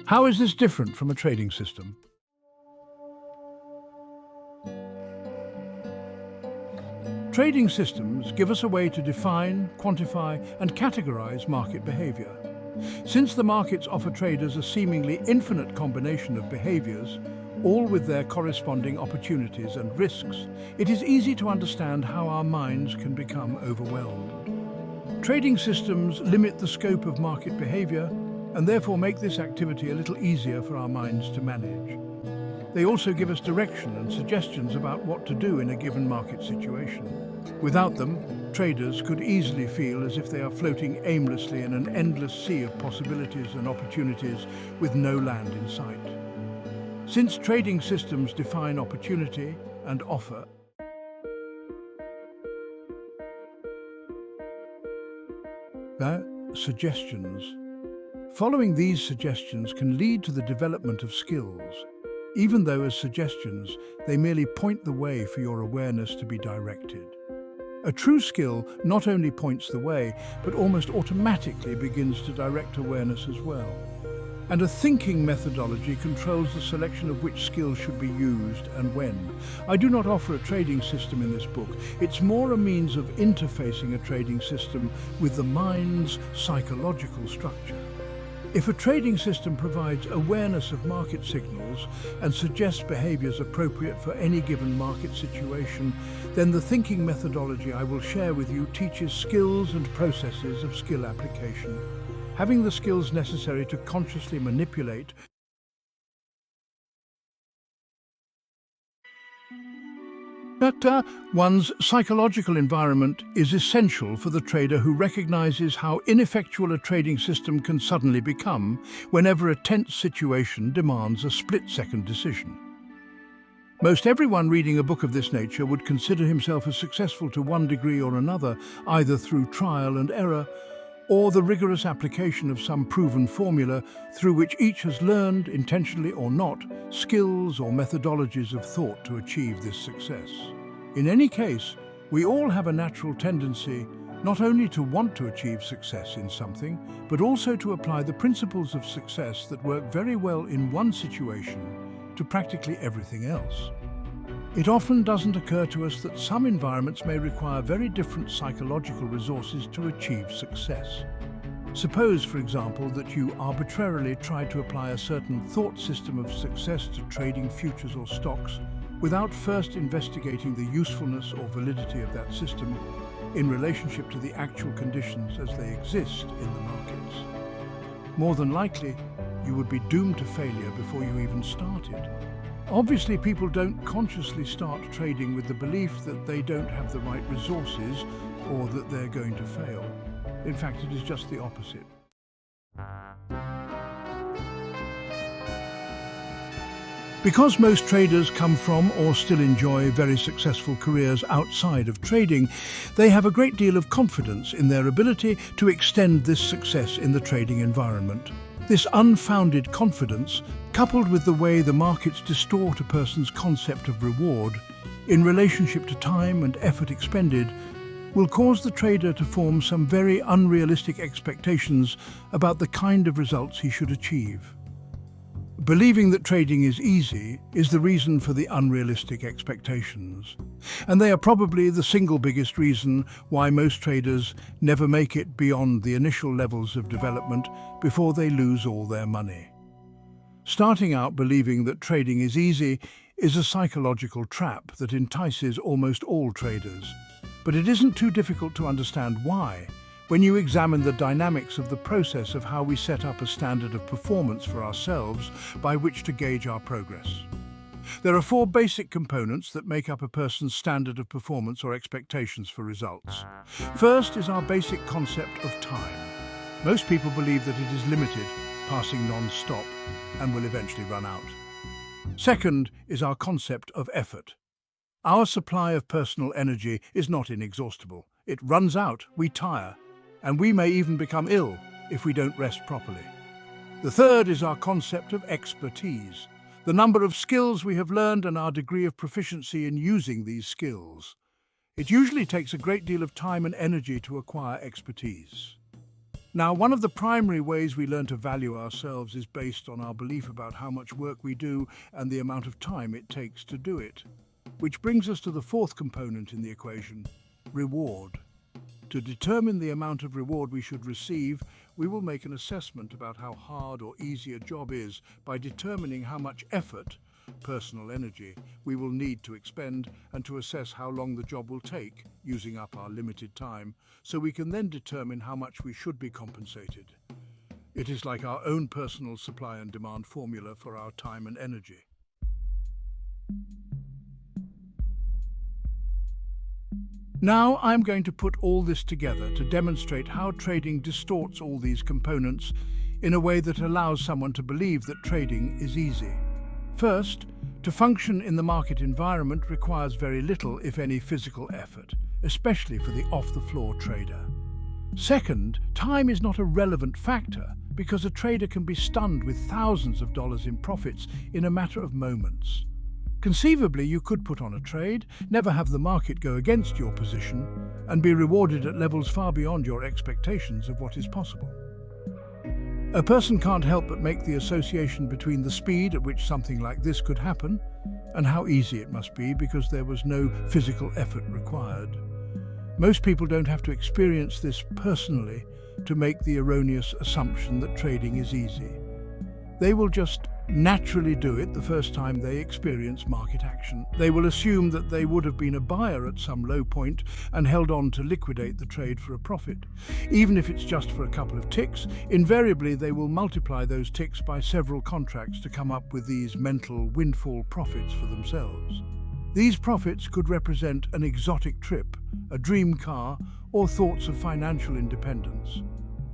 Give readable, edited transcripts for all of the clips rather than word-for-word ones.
How is this different from a trading system? Trading systems give us a way to define, quantify, and categorize market behavior. Since the markets offer traders a seemingly infinite combination of behaviors, all with their corresponding opportunities and risks, it is easy to understand how our minds can become overwhelmed. Trading systems limit the scope of market behavior and therefore make this activity a little easier for our minds to manage. They also give us direction and suggestions about what to do in a given market situation. Without them, traders could easily feel as if they are floating aimlessly in an endless sea of possibilities and opportunities with no land in sight. Since trading systems define opportunity and offer, suggestions. Following these suggestions can lead to the development of skills. Even though as suggestions, they merely point the way for your awareness to be directed. A true skill not only points the way, but almost automatically begins to direct awareness as well. And a thinking methodology controls the selection of which skills should be used and when. I do not offer a trading system in this book. It's more a means of interfacing a trading system with the mind's psychological structure. If a trading system provides awareness of market signals and suggests behaviors appropriate for any given market situation, then the thinking methodology I will share with you teaches skills and processes of skill application. Having the skills necessary to consciously manipulate one's psychological environment is essential for the trader who recognizes how ineffectual a trading system can suddenly become whenever a tense situation demands a split-second decision. Most everyone reading a book of this nature would consider himself as successful to one degree or another, either through trial and error, or the rigorous application of some proven formula through which each has learned, intentionally or not, skills or methodologies of thought to achieve this success. In any case, we all have a natural tendency not only to want to achieve success in something, but also to apply the principles of success that work very well in one situation to practically everything else. It often doesn't occur to us that some environments may require very different psychological resources to achieve success. Suppose, for example, that you arbitrarily try to apply a certain thought system of success to trading futures or stocks without first investigating the usefulness or validity of that system in relationship to the actual conditions as they exist in the markets. More than likely, you would be doomed to failure before you even started. Obviously, people don't consciously start trading with the belief that they don't have the right resources or that they're going to fail. In fact, it is just the opposite. Because most traders come from or still enjoy very successful careers outside of trading, they have a great deal of confidence in their ability to extend this success in the trading environment. This unfounded confidence, coupled with the way the markets distort a person's concept of reward in relationship to time and effort expended, will cause the trader to form some very unrealistic expectations about the kind of results he should achieve. Believing that trading is easy is the reason for the unrealistic expectations. And they are probably the single biggest reason why most traders never make it beyond the initial levels of development before they lose all their money. Starting out believing that trading is easy is a psychological trap that entices almost all traders. But it isn't too difficult to understand why when you examine the dynamics of the process of how we set up a standard of performance for ourselves by which to gauge our progress. There are four basic components that make up a person's standard of performance or expectations for results. First is our basic concept of time. Most people believe that it is limited, passing non-stop, and will eventually run out. Second is our concept of effort. Our supply of personal energy is not inexhaustible. It runs out, we tire, and we may even become ill if we don't rest properly. The third is our concept of expertise, the number of skills we have learned and our degree of proficiency in using these skills. It usually takes a great deal of time and energy to acquire expertise. Now, one of the primary ways we learn to value ourselves is based on our belief about how much work we do and the amount of time it takes to do it. Which brings us to the fourth component in the equation, reward. To determine the amount of reward we should receive, we will make an assessment about how hard or easy a job is by determining how much effort, personal energy, we will need to expend and to assess how long the job will take, using up our limited time, so we can then determine how much we should be compensated. It is like our own personal supply and demand formula for our time and energy. Now I'm going to put all this together to demonstrate how trading distorts all these components in a way that allows someone to believe that trading is easy. First, to function in the market environment requires very little, if any, physical effort, especially for the off-the-floor trader. Second, time is not a relevant factor because a trader can be stunned with thousands of dollars in profits in a matter of moments. Conceivably, you could put on a trade, never have the market go against your position, and be rewarded at levels far beyond your expectations of what is possible. A person can't help but make the association between the speed at which something like this could happen and how easy it must be because there was no physical effort required. Most people don't have to experience this personally to make the erroneous assumption that trading is easy. They will just naturally do it the first time they experience market action. They will assume that they would have been a buyer at some low point and held on to liquidate the trade for a profit. Even if it's just for a couple of ticks, invariably they will multiply those ticks by several contracts to come up with these mental windfall profits for themselves. These profits could represent an exotic trip, a dream car, or thoughts of financial independence.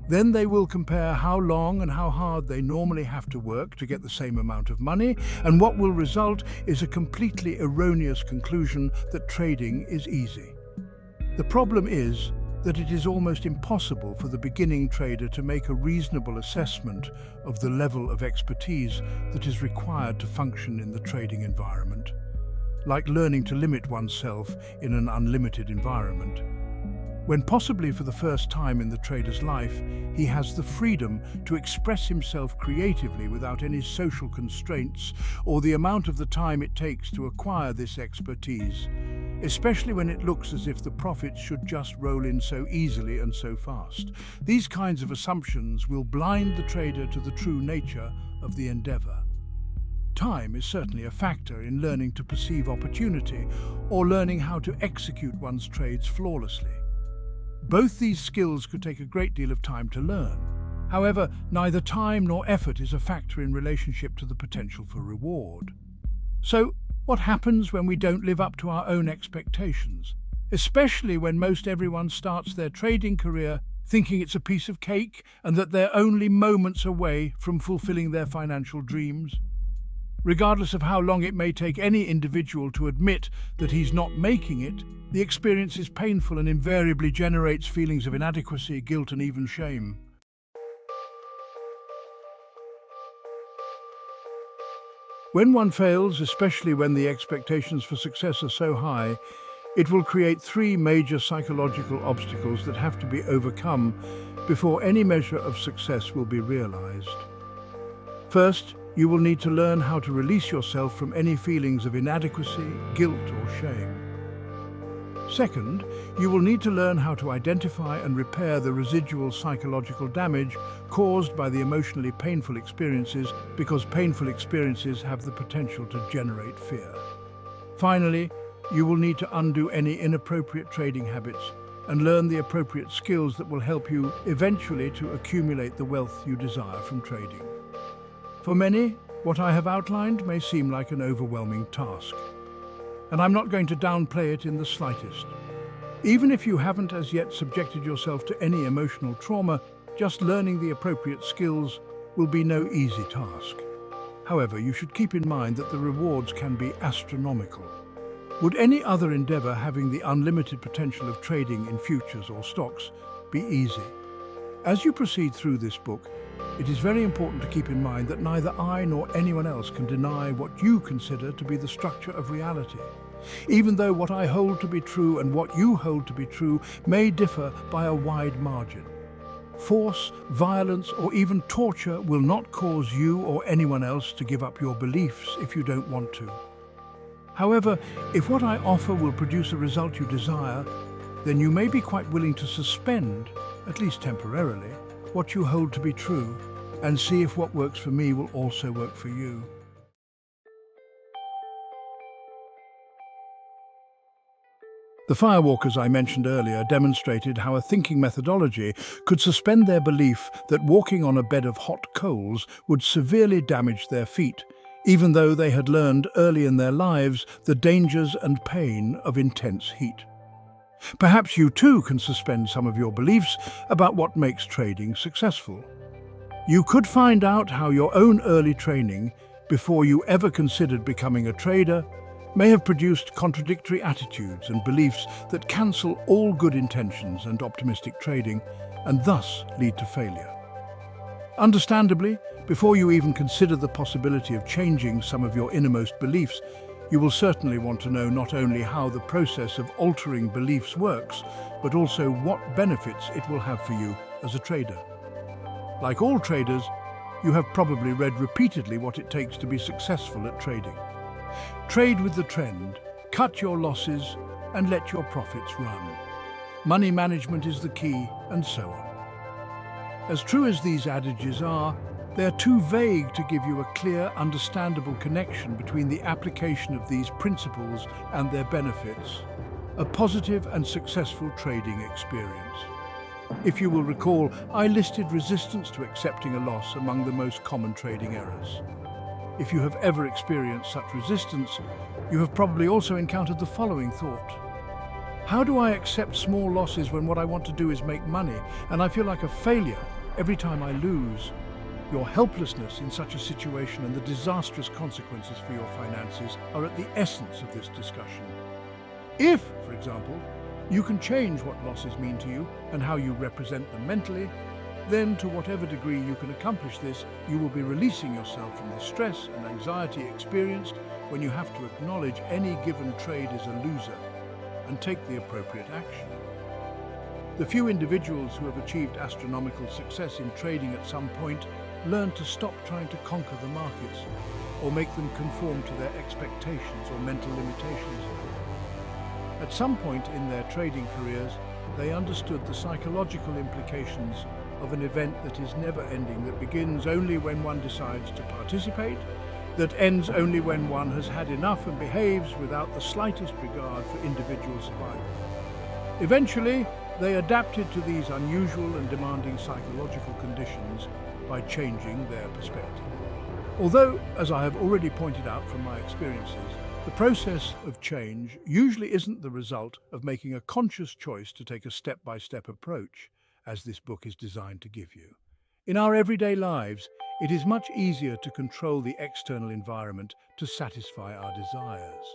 Then they will compare how long and how hard they normally have to work to get the same amount of money, and what will result is a completely erroneous conclusion that trading is easy. The problem is that it is almost impossible for the beginning trader to make a reasonable assessment of the level of expertise that is required to function in the trading environment, like learning to limit oneself in an unlimited environment. When possibly for the first time in the trader's life, he has the freedom to express himself creatively without any social constraints or the amount of the time it takes to acquire this expertise, especially when it looks as if the profits should just roll in so easily and so fast. These kinds of assumptions will blind the trader to the true nature of the endeavor. Time is certainly a factor in learning to perceive opportunity or learning how to execute one's trades flawlessly. Both these skills could take a great deal of time to learn. However, neither time nor effort is a factor in relationship to the potential for reward. So, what happens when we don't live up to our own expectations? Especially when most everyone starts their trading career thinking it's a piece of cake and that they're only moments away from fulfilling their financial dreams. Regardless of how long it may take any individual to admit that he's not making it, the experience is painful and invariably generates feelings of inadequacy, guilt, and even shame. When one fails, especially when the expectations for success are so high, it will create three major psychological obstacles that have to be overcome before any measure of success will be realized. First, you will need to learn how to release yourself from any feelings of inadequacy, guilt, or shame. Second, you will need to learn how to identify and repair the residual psychological damage caused by the emotionally painful experiences, because painful experiences have the potential to generate fear. Finally, you will need to undo any inappropriate trading habits and learn the appropriate skills that will help you eventually to accumulate the wealth you desire from trading. For many, what I have outlined may seem like an overwhelming task, and I'm not going to downplay it in the slightest. Even if you haven't as yet subjected yourself to any emotional trauma, just learning the appropriate skills will be no easy task. However, you should keep in mind that the rewards can be astronomical. Would any other endeavor having the unlimited potential of trading in futures or stocks be easy? As you proceed through this book, it is very important to keep in mind that neither I nor anyone else can deny what you consider to be the structure of reality. Even though what I hold to be true and what you hold to be true may differ by a wide margin. Force, violence, or even torture will not cause you or anyone else to give up your beliefs if you don't want to. However, if what I offer will produce a result you desire, then you may be quite willing to suspend, at least temporarily, what you hold to be true, and see if what works for me will also work for you. The firewalkers I mentioned earlier demonstrated how a thinking methodology could suspend their belief that walking on a bed of hot coals would severely damage their feet, even though they had learned early in their lives the dangers and pain of intense heat. Perhaps you too can suspend some of your beliefs about what makes trading successful. You could find out how your own early training, before you ever considered becoming a trader, may have produced contradictory attitudes and beliefs that cancel all good intentions and optimistic trading, and thus lead to failure. Understandably, before you even consider the possibility of changing some of your innermost beliefs, you will certainly want to know not only how the process of altering beliefs works, but also what benefits it will have for you as a trader. Like all traders, you have probably read repeatedly what it takes to be successful at trading. Trade with the trend, cut your losses, and let your profits run. Money management is the key, and so on. As true as these adages are, they are too vague to give you a clear, understandable connection between the application of these principles and their benefits, a positive and successful trading experience. If you will recall, I listed resistance to accepting a loss among the most common trading errors. If you have ever experienced such resistance, you have probably also encountered the following thought. How do I accept small losses when what I want to do is make money, and I feel like a failure every time I lose? Your helplessness in such a situation and the disastrous consequences for your finances are at the essence of this discussion. If, for example, you can change what losses mean to you and how you represent them mentally, then to whatever degree you can accomplish this, you will be releasing yourself from the stress and anxiety experienced when you have to acknowledge any given trade is a loser and take the appropriate action. The few individuals who have achieved astronomical success in trading at some point learn to stop trying to conquer the markets or make them conform to their expectations or mental limitations. At some point in their trading careers, they understood the psychological implications of an event that is never-ending, that begins only when one decides to participate, that ends only when one has had enough and behaves without the slightest regard for individual survival. Eventually, they adapted to these unusual and demanding psychological conditions by changing their perspective. Although, as I have already pointed out from my experiences, the process of change usually isn't the result of making a conscious choice to take a step-by-step approach, as this book is designed to give you. In our everyday lives, it is much easier to control the external environment to satisfy our desires.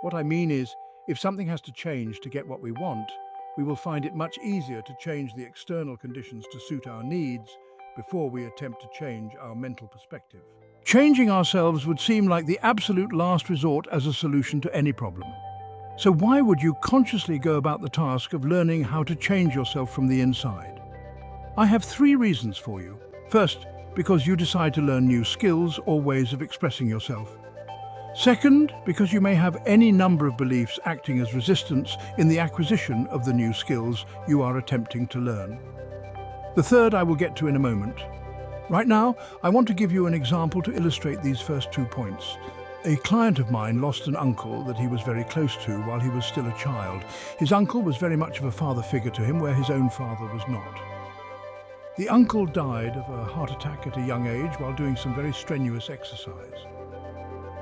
What I mean is, if something has to change to get what we want, we will find it much easier to change the external conditions to suit our needs before we attempt to change our mental perspective. Changing ourselves would seem like the absolute last resort as a solution to any problem. So why would you consciously go about the task of learning how to change yourself from the inside? I have 3 reasons for you. First, because you decide to learn new skills or ways of expressing yourself. Second, because you may have any number of beliefs acting as resistance in the acquisition of the new skills you are attempting to learn. The third I will get to in a moment. Right now, I want to give you an example to illustrate these first 2 points. A client of mine lost an uncle that he was very close to while he was still a child. His uncle was very much of a father figure to him, where his own father was not. The uncle died of a heart attack at a young age while doing some very strenuous exercise.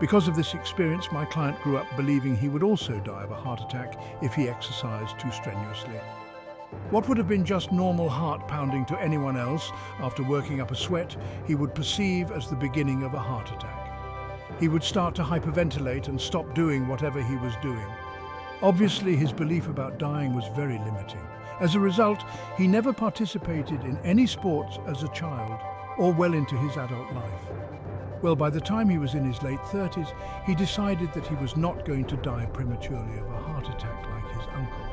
Because of this experience, my client grew up believing he would also die of a heart attack if he exercised too strenuously. What would have been just normal heart pounding to anyone else after working up a sweat, he would perceive as the beginning of a heart attack. He would start to hyperventilate and stop doing whatever he was doing. Obviously, his belief about dying was very limiting. As a result, he never participated in any sports as a child or well into his adult life. Well, by the time he was in his late 30s, he decided that he was not going to die prematurely of a heart attack like his uncle.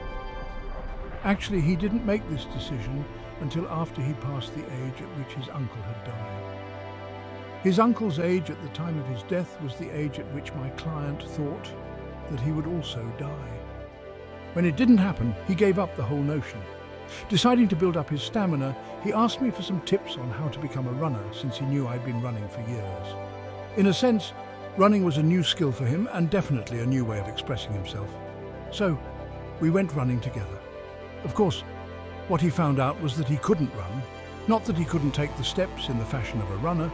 Actually, he didn't make this decision until after he passed the age at which his uncle had died. His uncle's age at the time of his death was the age at which my client thought that he would also die. When it didn't happen, he gave up the whole notion. Deciding to build up his stamina, he asked me for some tips on how to become a runner, since he knew I'd been running for years. In a sense, running was a new skill for him and definitely a new way of expressing himself. So, we went running together. Of course, what he found out was that he couldn't run, not that he couldn't take the steps in the fashion of a runner.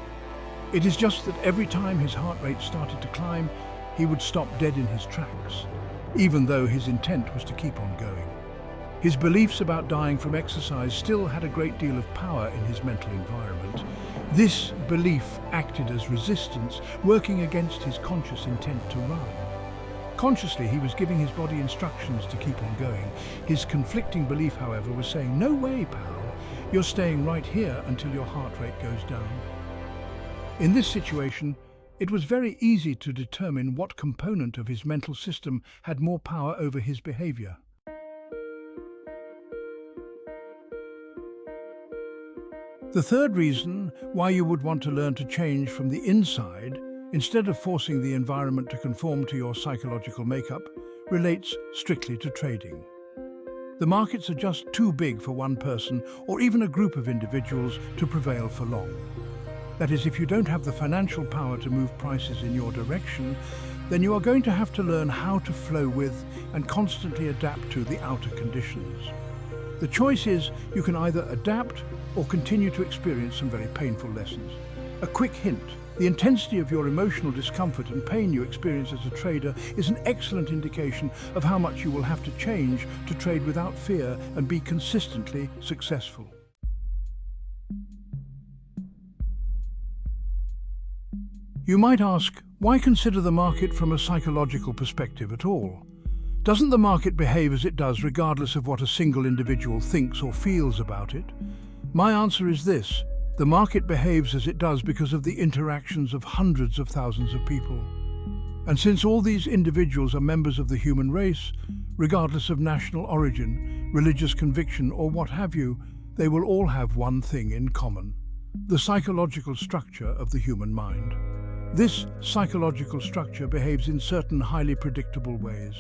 It is just that every time his heart rate started to climb, he would stop dead in his tracks, even though his intent was to keep on going. His beliefs about dying from exercise still had a great deal of power in his mental environment. This belief acted as resistance, working against his conscious intent to run. Consciously, he was giving his body instructions to keep on going. His conflicting belief, however, was saying, "No way, pal. You're staying right here until your heart rate goes down." In this situation, it was very easy to determine what component of his mental system had more power over his behavior. The third reason why you would want to learn to change from the inside, instead of forcing the environment to conform to your psychological makeup, relates strictly to trading. The markets are just too big for one person or even a group of individuals to prevail for long. That is, if you don't have the financial power to move prices in your direction, then you are going to have to learn how to flow with and constantly adapt to the outer conditions. The choice is you can either adapt or continue to experience some very painful lessons. A quick hint: the intensity of your emotional discomfort and pain you experience as a trader is an excellent indication of how much you will have to change to trade without fear and be consistently successful. You might ask, why consider the market from a psychological perspective at all? Doesn't the market behave as it does regardless of what a single individual thinks or feels about it? My answer is this: the market behaves as it does because of the interactions of hundreds of thousands of people. And since all these individuals are members of the human race, regardless of national origin, religious conviction, or what have you, they will all have one thing in common: the psychological structure of the human mind. This psychological structure behaves in certain highly predictable ways.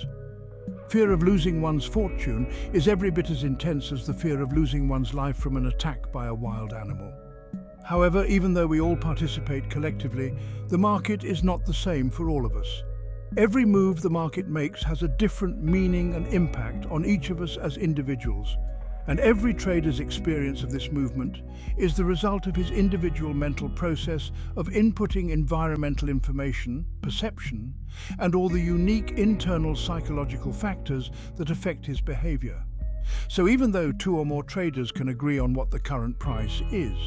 Fear of losing one's fortune is every bit as intense as the fear of losing one's life from an attack by a wild animal. However, even though we all participate collectively, the market is not the same for all of us. Every move the market makes has a different meaning and impact on each of us as individuals. And every trader's experience of this movement is the result of his individual mental process of inputting environmental information, perception, and all the unique internal psychological factors that affect his behavior. So even though two or more traders can agree on what the current price is,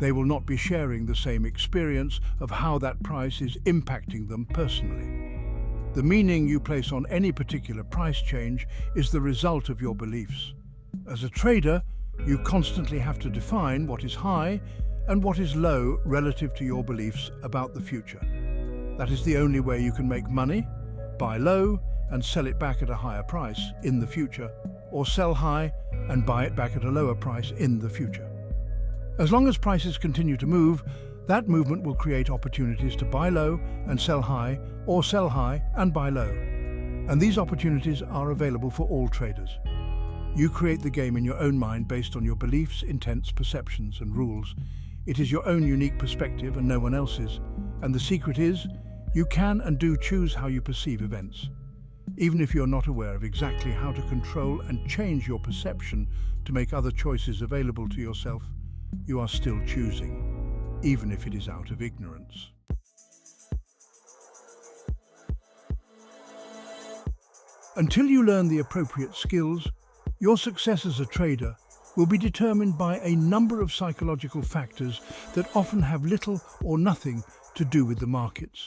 they will not be sharing the same experience of how that price is impacting them personally. The meaning you place on any particular price change is the result of your beliefs. As a trader, you constantly have to define what is high and what is low relative to your beliefs about the future. That is the only way you can make money: buy low and sell it back at a higher price in the future, or sell high and buy it back at a lower price in the future. As long as prices continue to move, that movement will create opportunities to buy low and sell high, or sell high and buy low. And these opportunities are available for all traders. You create the game in your own mind based on your beliefs, intents, perceptions, and rules. It is your own unique perspective and no one else's. And the secret is, you can and do choose how you perceive events. Even if you're not aware of exactly how to control and change your perception to make other choices available to yourself, you are still choosing, even if it is out of ignorance. Until you learn the appropriate skills, your success as a trader will be determined by a number of psychological factors that often have little or nothing to do with the markets.